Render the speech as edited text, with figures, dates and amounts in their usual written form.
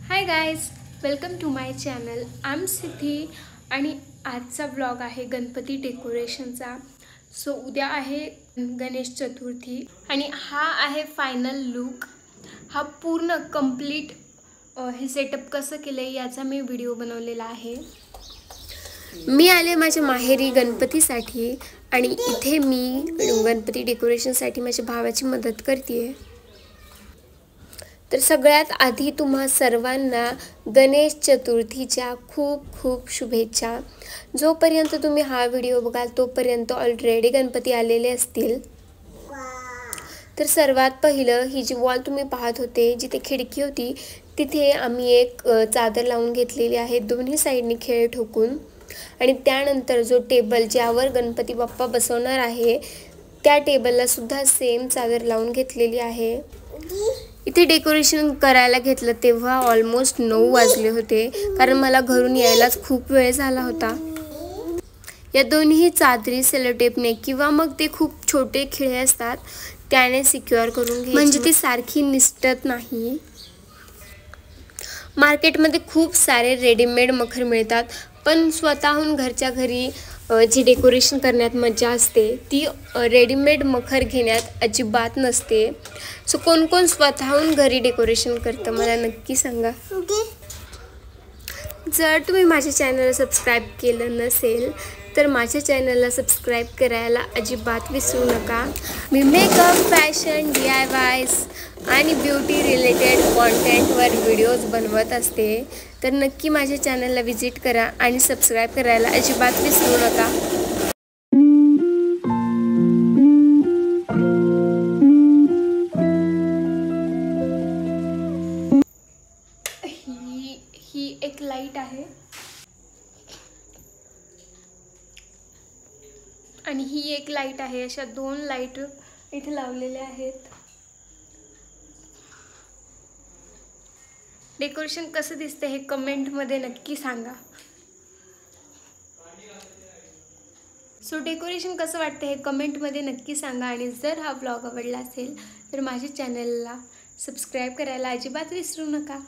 High guys, welcome to my channel. I am Siddhi आणि आजचा blog आहे गणपती डेकोरेशनचा. सो उद्या आहे गणेश चतुर्थी आणि हा आहे फायनल लुक. हा पूर्ण कंप्लीट हे सेटअप कसं केलं आहे याचा मी व्हिडिओ बनवलेला आहे. मी आले माझ्या माहेरी गणपतीसाठी आणि इथे मी गणपती डेकोरेशनसाठी माझ्या भावाची मदत करते. तर सगळ्यात आधी तुम्हा सर्वांना गणेश चतुर्थीच्या खूप खूप शुभेच्छा. जोपर्यंत तुम्ही हा व्हिडिओ बघाल तोपर्यंत ऑलरेडी गणपती आलेले असतील. तर सर्वात पहिलं ही जी वॉल तुम्ही पाहत होते, जिथे खिडकी होती तिथे आम्ही एक चादर लावून घेतलेली आहे दोन्ही साईडनी खेळ ठोकून. आणि त्यानंतर जो टेबल ज्यावर गणपती बाप्पा बसवणार आहे त्या टेबलला सुद्धा सेम चादर लावून घेतलेली आहे. इथे डेकोरेशन करायला घेतलं तेव्हा ऑलमोस्ट 9 वाजले होते, कारण मला घरून यायलाच खूप वेळ झाला होता. या दोन्ही चादरी सेलोटेपने किंवा मग ते खूप छोटे खिळे असतात त्याने सिक्युअर करून घ्यायचे, म्हणजे ती सारखी निसटत नाही. मार्केटमध्ये खूप सारे रेडीमेड मखर मिळतात, पण स्वतःहून घरच्या घरी जी डेकोरेशन करण्यात मजा असते ती रेडीमेड मखर घेण्यात अजिबात नसते. सो कोण कोण स्वतःहून घरी डेकोरेशन करतं मला नक्की सांगा. जर तुम्ही माझ्या चॅनलला सबस्क्राईब केलं नसेल तर माझ्या चॅनलला सबस्क्राईब करायला अजिबात विसरू नका. मी मेकअप, फॅशन, DIYs आणि ब्युटी रिलेटेड कॉन्टेंटवर व्हिडिओज बनवत असते. तर नक्की माझ्या चॅनलला व्हिजिट करा आणि सबस्क्राईब करायला अजिबात विसरू नका. ही एक लाईट आहे आणि ही एक लाईट आहे. अशा 2 लाईट इथे लावलेल्या आहेत. डेकोरेशन कसं दिसतं हे कमेंटमध्ये नक्की सांगा. सो डेकोरेशन कसं वाटतं हे कमेंटमध्ये नक्की सांगा. आणि जर हा ब्लॉग आवडला असेल तर माझ्या चॅनलला सबस्क्राईब करायला अजिबात विसरू नका.